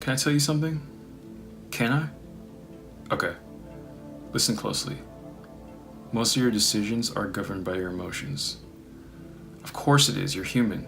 Can I tell you something? Can I? Okay. Listen closely. Most of your decisions are governed by your emotions. Of course it is, you're human.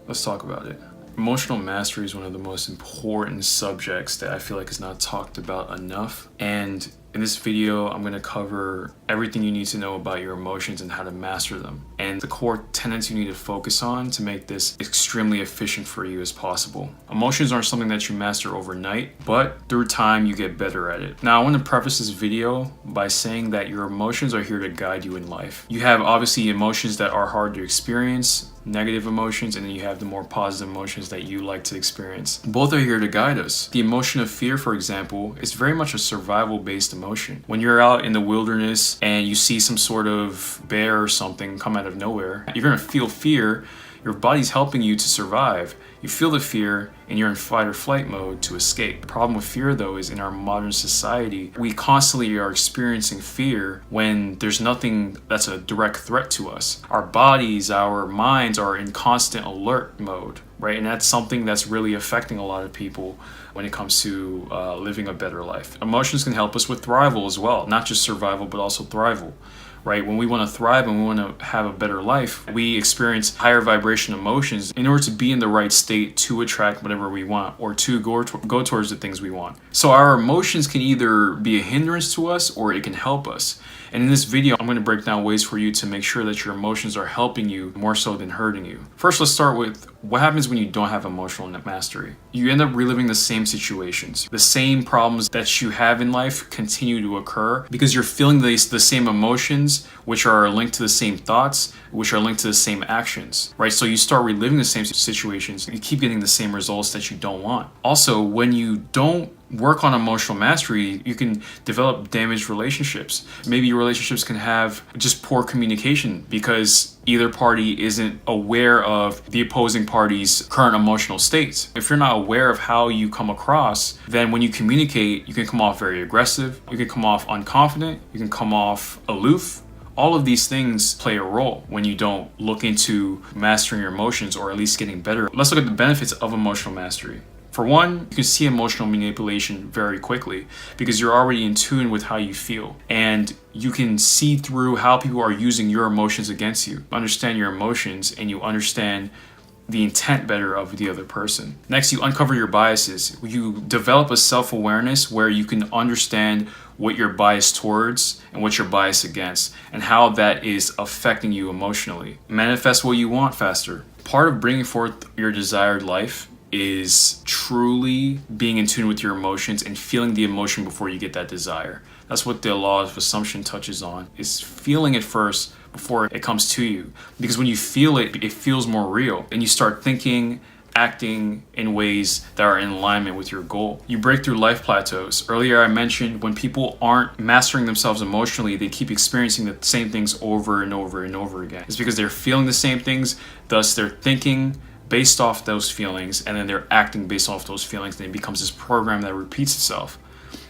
Let's talk about it. Emotional mastery is one of the most important subjects that I feel like is not talked about enough. And in this video, I'm going to cover everything you need to know about your emotions and how to master them, and the core tenets you need to focus on to make this extremely efficient for you as possible. Emotions aren't something that you master overnight, but through time you get better at it. Now, I want to preface this video by saying that your emotions are here to guide you in life. You have obviously emotions that are hard to experience, negative emotions, and then you have the more positive emotions that you like to experience. Both are here to guide us. The emotion of fear, for example, is very much a survival-based emotion. When you're out in the wilderness and you see some sort of bear or something come out of nowhere, you're gonna feel fear. Your body's helping you to survive. You feel the fear and you're in fight or flight mode to escape. The problem with fear, though, is in our modern society, we constantly are experiencing fear when there's nothing that's a direct threat to us. Our bodies, our minds are in constant alert mode, right? And that's something that's really affecting a lot of people when it comes to living a better life. Emotions can help us with thrival as well, not just survival, but also thrival. Right? When we want to thrive and we want to have a better life, we experience higher vibration emotions in order to be in the right state to attract whatever we want or to go towards the things we want. So our emotions can either be a hindrance to us or it can help us. And in this video, I'm going to break down ways for you to make sure that your emotions are helping you more so than hurting you. First, let's start with what happens when you don't have emotional mastery. You end up reliving the same situations. The same problems that you have in life continue to occur because you're feeling the same emotions, which are linked to the same thoughts, which are linked to the same actions, right? So you start reliving the same situations, you keep getting the same results that you don't want. Also, when you don't work on emotional mastery, you can develop damaged relationships. Maybe your relationships can have just poor communication because either party isn't aware of the opposing party's current emotional states. If you're not aware of how you come across, then when you communicate, you can come off very aggressive, you can come off unconfident, you can come off aloof. All of these things play a role when you don't look into mastering your emotions or at least getting better. Let's look at the benefits of emotional mastery. For one, you can see emotional manipulation very quickly because you're already in tune with how you feel, and you can see through how people are using your emotions against you. Understand your emotions and you understand the intent better of the other person. Next, you uncover your biases. You develop a self-awareness where you can understand what you're biased towards and what you're biased against and how that is affecting you emotionally. Manifest what you want faster. Part of bringing forth your desired life is truly being in tune with your emotions and feeling the emotion before you get that desire. That's what the law of assumption touches on, is feeling it first before it comes to you. Because when you feel it, it feels more real and you start thinking, acting in ways that are in alignment with your goal. You break through life plateaus. Earlier I mentioned when people aren't mastering themselves emotionally, they keep experiencing the same things over and over and over again. It's because they're feeling the same things, thus they're thinking based off those feelings, and then they're acting based off those feelings, and it becomes this program that repeats itself.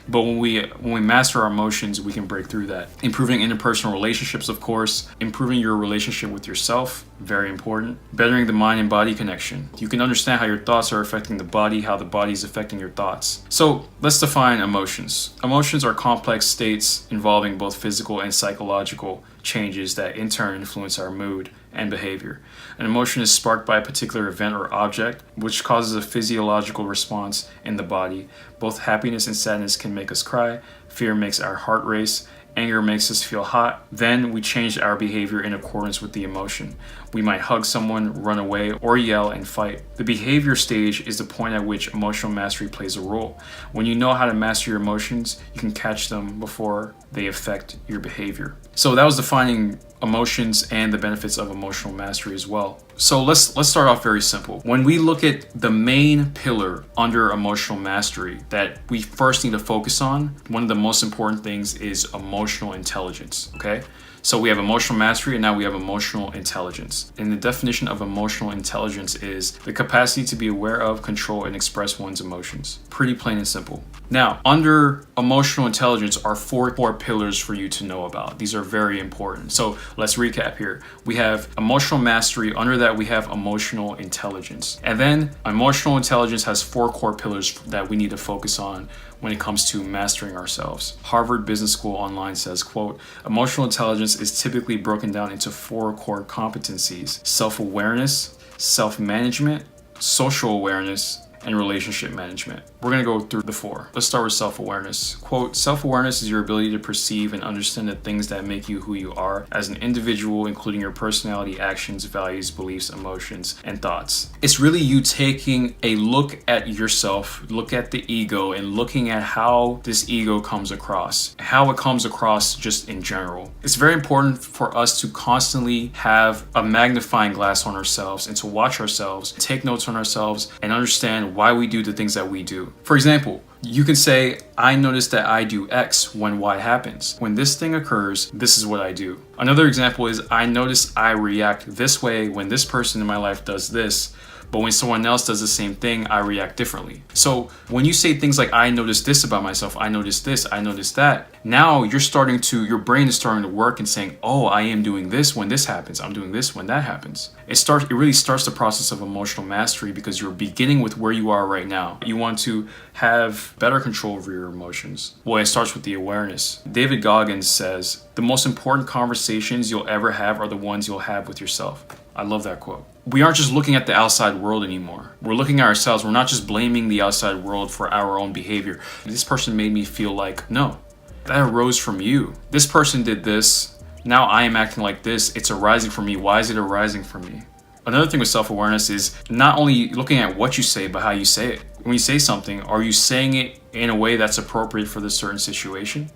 But when we master our emotions, we can break through that. Improving interpersonal relationships, of course. Improving your relationship with yourself, very important. Bettering the mind and body connection. You can understand how your thoughts are affecting the body, how the body is affecting your thoughts. So let's define emotions. Emotions are complex states involving both physical and psychological changes that in turn influence our mood and behavior. An emotion is sparked by a particular event or object, which causes a physiological response in the body. Both happiness and sadness can make us cry. Fear makes our heart race. Anger makes us feel hot. Then we change our behavior in accordance with the emotion. We might hug someone, run away, or yell and fight. The behavior stage is the point at which emotional mastery plays a role. When you know how to master your emotions, you can catch them before they affect your behavior. So that was defining emotions and the benefits of emotional mastery as well. So let's start off very simple. When we look at the main pillar under emotional mastery that we first need to focus on, one of the most important things is emotional intelligence, okay? So we have emotional mastery and now we have emotional intelligence. And the definition of emotional intelligence is the capacity to be aware of, control, and express one's emotions. Pretty plain and simple. Now, under emotional intelligence are four core pillars for you to know about. These are very important. So let's recap here. We have emotional mastery. Under that, we have emotional intelligence. And then emotional intelligence has four core pillars that we need to focus on when it comes to mastering ourselves. Harvard Business School Online says, quote, emotional intelligence is typically broken down into four core competencies: self-awareness, self-management, social awareness, and relationship management. We're gonna go through the four. Let's start with self-awareness. Quote, self-awareness is your ability to perceive and understand the things that make you who you are as an individual, including your personality, actions, values, beliefs, emotions, and thoughts. It's really you taking a look at yourself, look at the ego, and looking at how this ego comes across, how it comes across just in general. It's very important for us to constantly have a magnifying glass on ourselves and to watch ourselves, take notes on ourselves, and understand why we do the things that we do. For example, you can say, I notice that I do X when Y happens. When this thing occurs, this is what I do. Another example is, I notice I react this way when this person in my life does this, but when someone else does the same thing, I react differently. So when you say things like, I notice this about myself, I notice this, I notice that, now your brain is starting to work and saying, oh, I am doing this when this happens, I'm doing this when that happens. It really starts the process of emotional mastery because you're beginning with where you are right now. You want to have better control over your emotions. Well, it starts with the awareness. David Goggins says, the most important conversations you'll ever have are the ones you'll have with yourself. I love that quote. We aren't just looking at the outside world anymore. We're looking at ourselves. We're not just blaming the outside world for our own behavior. This person made me feel like, no, that arose from you. This person did this. Now I am acting like this. It's arising from me. Why is it arising from me? Another thing with self-awareness is not only looking at what you say, but how you say it. When you say something, are you saying it in a way that's appropriate for this certain situation?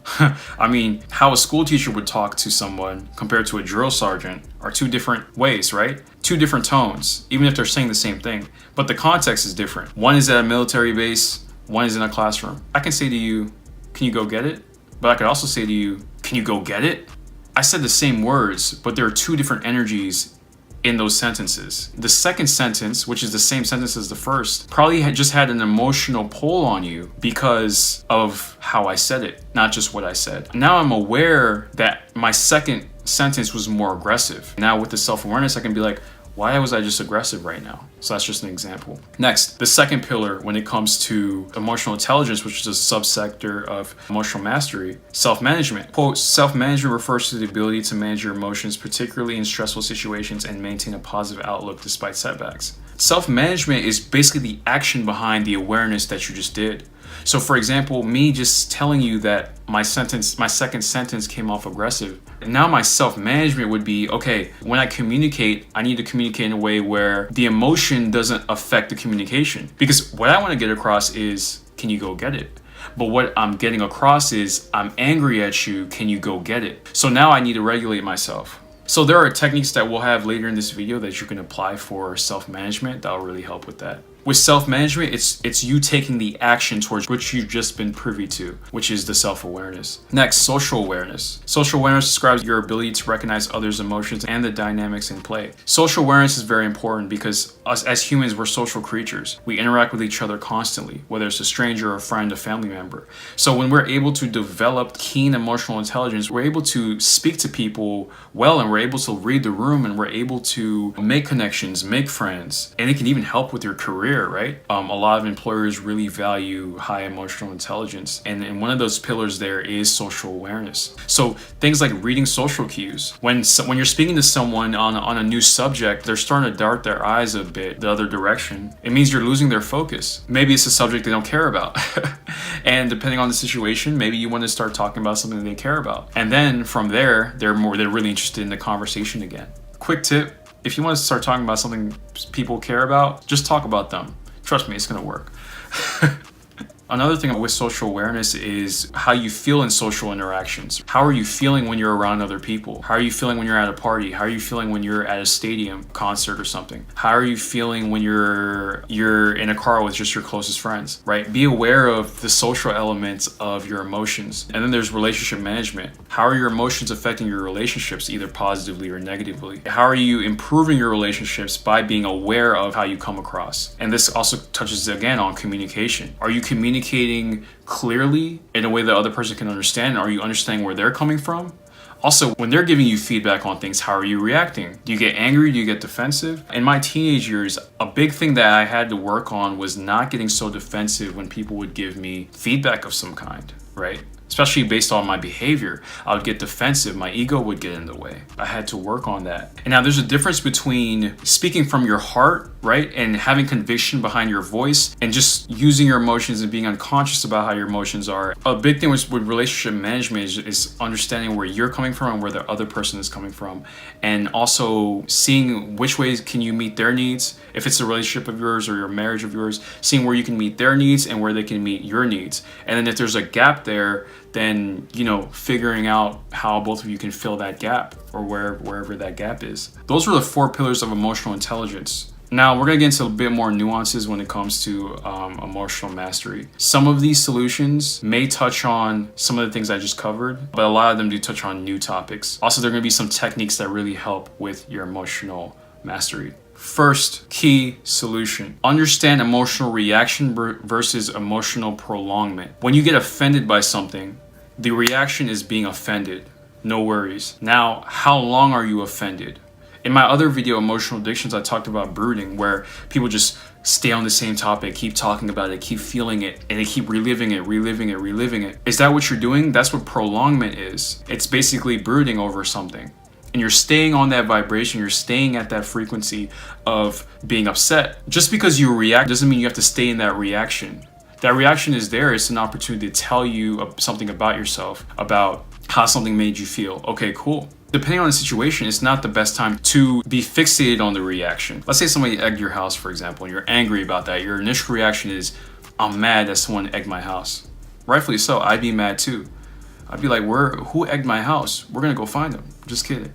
I mean, how a school teacher would talk to someone compared to a drill sergeant are two different ways, right? Two different tones, even if they're saying the same thing. But the context is different. One is at a military base, one is in a classroom. I can say to you, can you go get it? But I could also say to you, can you go get it? I said the same words, but there are two different energies in those sentences. The second sentence, which is the same sentence as the first, probably just had an emotional pull on you because of how I said it, not just what I said. Now I'm aware that my second sentence was more aggressive. Now with the self-awareness, I can be like, why was I just aggressive right now? So that's just an example. Next, the second pillar when it comes to emotional intelligence, which is a subsector of emotional mastery, self-management. Quote, self-management refers to the ability to manage your emotions, particularly in stressful situations, and maintain a positive outlook despite setbacks. Self-management is basically the action behind the awareness that you just did. So for example, me just telling you that my second sentence came off aggressive. And now my self-management would be, okay, when I communicate, I need to communicate in a way where the emotion doesn't affect the communication. Because what I want to get across is, can you go get it? But what I'm getting across is, I'm angry at you, can you go get it? So now I need to regulate myself. So there are techniques that we'll have later in this video that you can apply for self-management that will really help with that. With self-management, it's you taking the action towards which you've just been privy to, which is the self-awareness. Next, social awareness. Social awareness describes your ability to recognize others' emotions and the dynamics in play. Social awareness is very important because us as humans, we're social creatures. We interact with each other constantly, whether it's a stranger, a friend, a family member. So when we're able to develop keen emotional intelligence, we're able to speak to people well, and we're able to read the room, and we're able to make connections, make friends, and it can even help with your career. Right? A lot of employers really value high emotional intelligence, and one of those pillars there is social awareness. So things like reading social cues. When you're speaking to someone on a new subject, they're starting to dart their eyes a bit the other direction. It means you're losing their focus. Maybe it's a subject they don't care about. And depending on the situation, maybe you want to start talking about something they care about. And then from there, they're really interested in the conversation again. Quick tip. If you want to start talking about something people care about, just talk about them. Trust me, it's going to work. Another thing with social awareness is how you feel in social interactions. How are you feeling when you're around other people? How are you feeling when you're at a party? How are you feeling when you're at a stadium concert or something? How are you feeling when you're in a car with just your closest friends, right? Be aware of the social elements of your emotions. And then there's relationship management. How are your emotions affecting your relationships, either positively or negatively? How are you improving your relationships by being aware of how you come across? And this also touches again on communication. Are you communicating communicating clearly in a way the other person can understand? Are you understanding where they're coming from? Also, when they're giving you feedback on things, how are you reacting? Do you get angry? Do you get defensive? In my teenage years, a big thing that I had to work on was not getting so defensive when people would give me feedback of some kind, right? Especially based on my behavior. I would get defensive. My ego would get in the way. I had to work on that. And now there's a difference between speaking from your heart, right? And having conviction behind your voice and just using your emotions and being unconscious about how your emotions are. A big thing with relationship management is understanding where you're coming from and where the other person is coming from. And also seeing which ways can you meet their needs. If it's a relationship of yours or your marriage of yours, seeing where you can meet their needs and where they can meet your needs. And then if there's a gap there, then, figuring out how both of you can fill that gap or wherever that gap is. Those are the 4 pillars of emotional intelligence. Now, we're going to get into a bit more nuances when it comes to emotional mastery. Some of these solutions may touch on some of the things I just covered, but a lot of them do touch on new topics. Also, there are going to be some techniques that really help with your emotional mastery. First key solution: understand emotional reaction versus emotional prolongment. When you get offended by something, the reaction is being offended. No worries. Now, how long are you offended? In my other video, Emotional Addictions, I talked about brooding, where people just stay on the same topic, keep talking about it, keep feeling it, and they keep reliving it. Is that what you're doing? That's what prolongment is. It's basically brooding over something. And you're staying on that vibration, you're staying at that frequency of being upset. Just because you react doesn't mean you have to stay in that reaction. That reaction is there. It's an opportunity to tell you something about yourself, about how something made you feel. Okay, cool. Depending on the situation, it's not the best time to be fixated on the reaction. Let's say somebody egged your house, for example, and you're angry about that. Your initial reaction is, I'm mad that someone egged my house. Rightfully so, I'd be mad too. I'd be like, who egged my house? We're gonna go find them. Just kidding.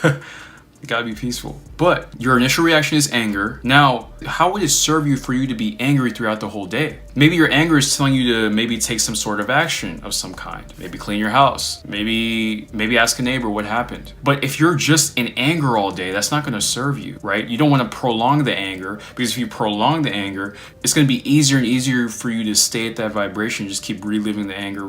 You gotta be peaceful. But your initial reaction is anger. Now, how would it serve you for you to be angry throughout the whole day? Maybe your anger is telling you to maybe take some sort of action of some kind. Maybe clean your house. Maybe ask a neighbor what happened. But if you're just in anger all day, that's not gonna serve you, right? You don't wanna prolong the anger, because if you prolong the anger, it's gonna be easier and easier for you to stay at that vibration, just keep reliving the anger.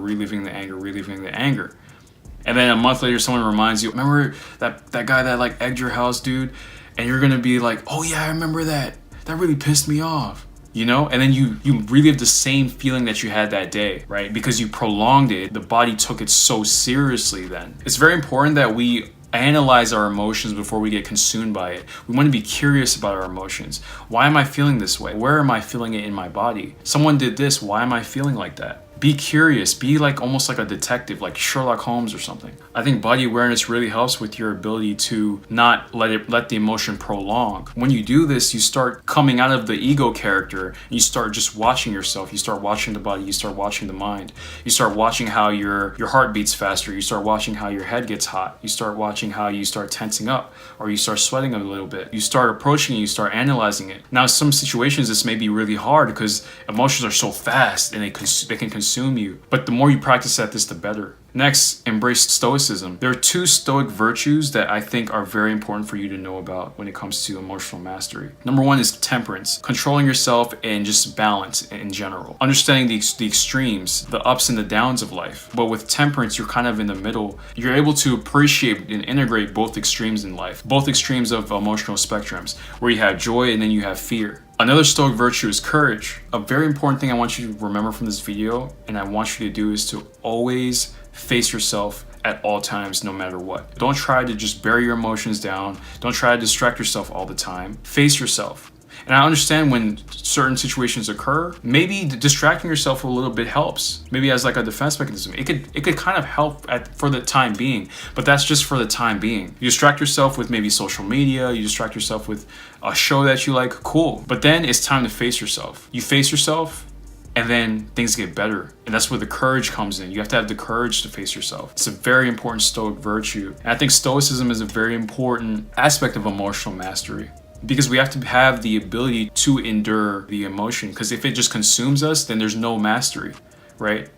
And then a month later, someone reminds you, remember that guy that like egged your house, dude? And you're gonna be like, oh yeah, I remember that. That really pissed me off, And then you relive the same feeling that you had that day, right? Because you prolonged it. The body took it so seriously then. It's very important that we analyze our emotions before we get consumed by it. We want to be curious about our emotions. Why am I feeling this way? Where am I feeling it in my body? Someone did this. Why am I feeling like that? Be curious. Be almost like a detective, like Sherlock Holmes or something. I think body awareness really helps with your ability to not let the emotion prolong. When you do this, you start coming out of the ego character and you start just watching yourself. You start watching the body. You start watching the mind. You start watching how your heart beats faster. You start watching how your head gets hot. You start watching how you start tensing up or you start sweating a little bit. You start approaching it. You start analyzing it. Now, some situations this may be really hard because emotions are so fast and they can consume you. But the more you practice at this, the better. Next, embrace stoicism. There are 2 stoic virtues that I think are very important for you to know about when it comes to emotional mastery. Number 1 is temperance, controlling yourself and just balance in general. Understanding the extremes, the ups and the downs of life. But with temperance, you're kind of in the middle. You're able to appreciate and integrate both extremes in life, both extremes of emotional spectrums, where you have joy and then you have fear. Another stoic virtue is courage. A very important thing I want you to remember from this video, and I want you to do, is to always face yourself at all times, no matter what. Don't try to just bury your emotions down. Don't try to distract yourself all the time. Face yourself. And I understand when certain situations occur, maybe distracting yourself a little bit helps. Maybe as like a defense mechanism. It could kind of help for the time being, but that's just for the time being. You distract yourself with maybe social media, you distract yourself with a show that you like, cool. But then it's time to face yourself. You face yourself, and then things get better. And that's where the courage comes in. You have to have the courage to face yourself. It's a very important stoic virtue. And I think stoicism is a very important aspect of emotional mastery, because we have to have the ability to endure the emotion. Because if it just consumes us, then there's no mastery, right?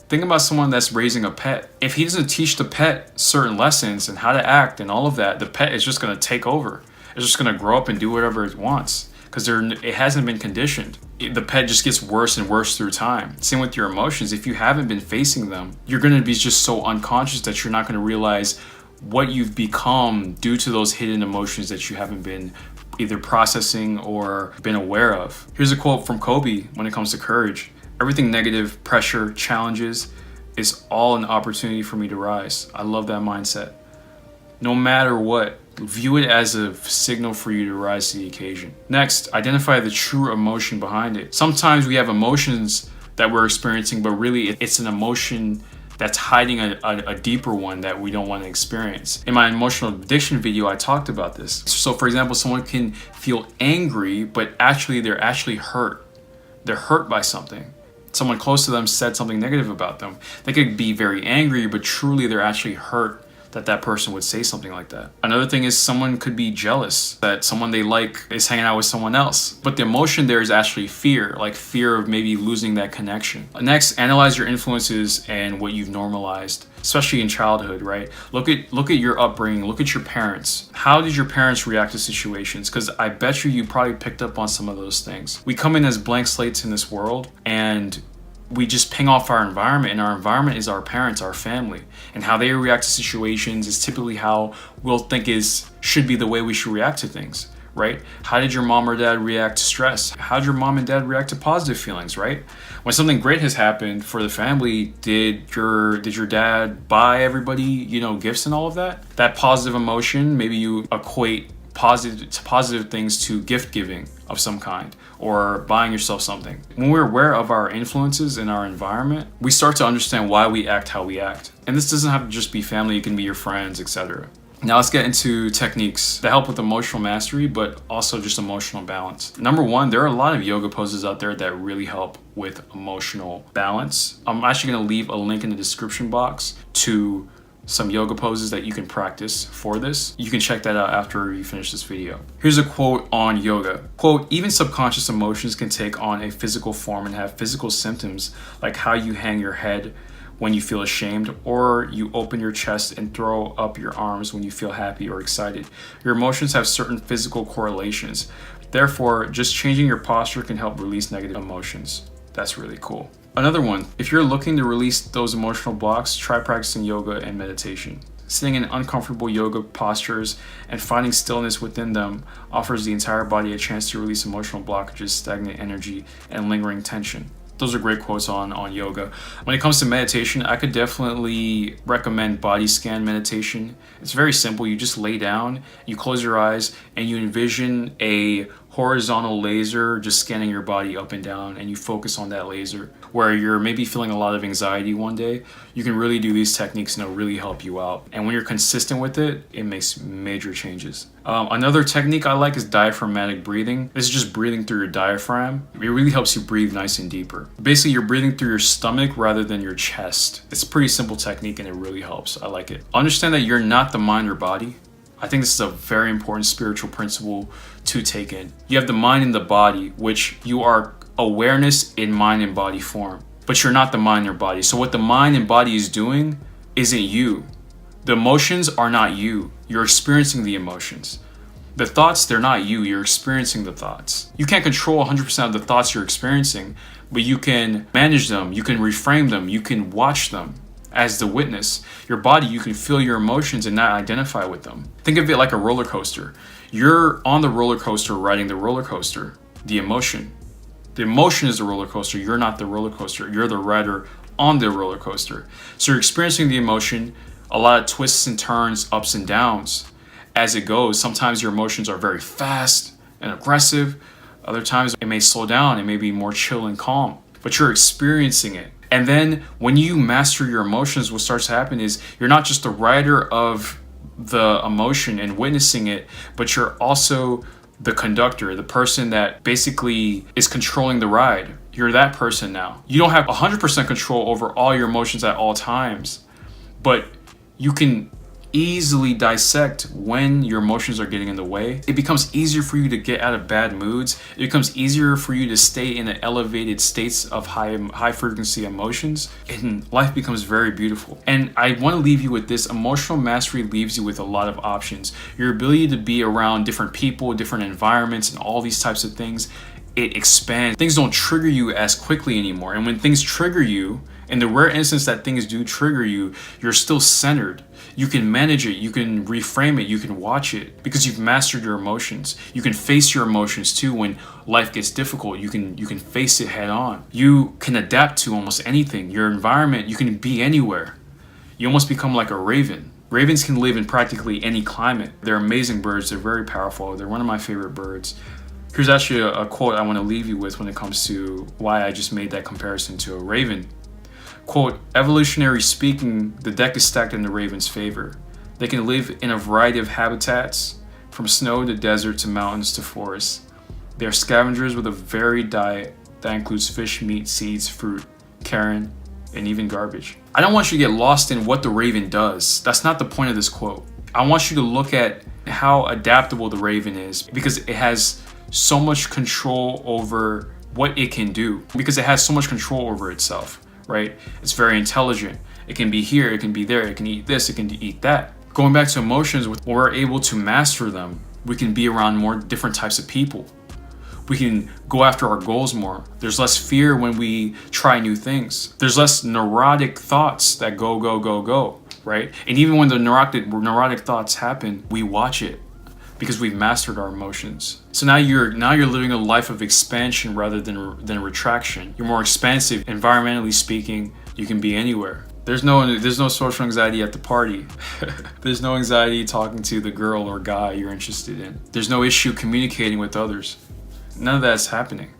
Think about someone that's raising a pet. If he doesn't teach the pet certain lessons and how to act and all of that, the pet is just gonna take over. It's just gonna grow up and do whatever it wants. because it hasn't been conditioned. The pet just gets worse and worse through time. Same with your emotions. If you haven't been facing them, you're going to be just so unconscious that you're not going to realize what you've become due to those hidden emotions that you haven't been either processing or been aware of. Here's a quote from Kobe when it comes to courage. Everything negative, pressure, challenges is all an opportunity for me to rise. I love that mindset. No matter what, view it as a signal for you to rise to the occasion. Next, identify the true emotion behind it. Sometimes we have emotions that we're experiencing, but really it's an emotion that's hiding a deeper one that we don't want to experience. In my emotional addiction video, I talked about this. So for example, someone can feel angry, but they're actually hurt. They're hurt by something. Someone close to them said something negative about them. They could be very angry, but truly they're actually hurt that person would say something like that. Another thing is someone could be jealous that someone they like is hanging out with someone else. But the emotion there is actually fear, like fear of maybe losing that connection. Next, analyze your influences and what you've normalized, especially in childhood, right? Look at your upbringing, look at your parents. How did your parents react to situations? Because I bet you probably picked up on some of those things. We come in as blank slates in this world, and we just ping off our environment, and our environment is our parents, our family, and how they react to situations is typically how we'll think should be the way we should react to things, right? How did your mom or dad react to stress? How did your mom and dad react to positive feelings, right? When something great has happened for the family, did your dad buy everybody, gifts and all of that? That positive emotion, maybe you equate positive things to gift giving of some kind or buying yourself something. When we're aware of our influences in our environment, we start to understand why we act how we act. And this doesn't have to just be family, it can be your friends, etc. Now let's get into techniques that help with emotional mastery, but also just emotional balance. Number one, there are a lot of yoga poses out there that really help with emotional balance. I'm actually going to leave a link in the description box to some yoga poses that you can practice for this. You can check that out after you finish this video. Here's a quote on yoga. Quote, even subconscious emotions can take on a physical form and have physical symptoms, like how you hang your head when you feel ashamed, or you open your chest and throw up your arms when you feel happy or excited. Your emotions have certain physical correlations. Therefore, just changing your posture can help release negative emotions. That's really cool. Another one, if you're looking to release those emotional blocks, try practicing yoga and meditation. Sitting in uncomfortable yoga postures and finding stillness within them offers the entire body a chance to release emotional blockages, stagnant energy, and lingering tension. Those are great quotes on yoga. When it comes to meditation, I could definitely recommend body scan meditation. It's very simple. You just lay down, you close your eyes, and you envision a horizontal laser just scanning your body up and down, and you focus on that laser. Where you're maybe feeling a lot of anxiety one day, you can really do these techniques and it'll really help you out. And when you're consistent with it, it makes major changes. Another technique I like is diaphragmatic breathing. This is just breathing through your diaphragm. It really helps you breathe nice and deeper. Basically, you're breathing through your stomach rather than your chest. It's a pretty simple technique and it really helps. I like it. Understand that you're not the mind or body. I think this is a very important spiritual principle to take in. You have the mind and the body, which you are awareness in mind and body form, but you're not the mind or body. So what the mind and body is doing isn't you. The emotions are not you. You're experiencing the emotions. The thoughts, they're not you. You're experiencing the thoughts. You can't control 100% of the thoughts you're experiencing, but you can manage them. You can reframe them. You can watch them as the witness. Your body, you can feel your emotions and not identify with them. Think of it like a roller coaster. You're on the roller coaster riding the roller coaster, the emotion. The emotion is the roller coaster. You're not the roller coaster. You're the rider on the roller coaster. So you're experiencing the emotion, a lot of twists and turns, ups and downs as it goes. Sometimes your emotions are very fast and aggressive. Other times it may slow down. It may be more chill and calm, but you're experiencing it. And then when you master your emotions, what starts to happen is you're not just the rider of the emotion and witnessing it, but you're also the conductor, the person that basically is controlling the ride. You're that person now. You don't have 100% control over all your emotions at all times, but you can easily dissect when your emotions are getting in the way. It becomes easier for you to get out of bad moods. It becomes easier for you to stay in elevated states of high frequency emotions, and life becomes very beautiful. And I want to leave you with this: emotional mastery leaves you with a lot of options. Your ability to be around different people, different environments, and all these types of things, it expands. Things don't trigger you as quickly anymore. And when things trigger you, in the rare instance that things do trigger you, you're still centered. You can manage it, you can reframe it, you can watch it, because you've mastered your emotions. You can face your emotions too when life gets difficult. You can face it head on. You can adapt to almost anything. Your environment, you can be anywhere. You almost become like a raven. Ravens can live in practically any climate. They're amazing birds. They're very powerful. They're one of my favorite birds. Here's actually a quote I want to leave you with when it comes to why I just made that comparison to a raven. Quote, evolutionary speaking, the deck is stacked in the raven's favor. They can live in a variety of habitats, from snow to desert to mountains to forests. They are scavengers with a varied diet that includes fish, meat, seeds, fruit, carrion, and even garbage. I don't want you to get lost in what the raven does. That's not the point of this quote. I want you to look at how adaptable the raven is, because it has so much control over what it can do, because it has so much control over itself, right? It's very intelligent. It can be here, it can be there, it can eat this, it can eat that. Going back to emotions, when we're able to master them, we can be around more different types of people. We can go after our goals more. There's less fear when we try new things. There's less neurotic thoughts that go, right? And even when the neurotic thoughts happen, we watch it, because we've mastered our emotions. So now you're living a life of expansion rather than retraction. You're more expansive. Environmentally speaking, you can be anywhere. There's no social anxiety at the party. There's no anxiety talking to the girl or guy you're interested in. There's no issue communicating with others. None of that's happening.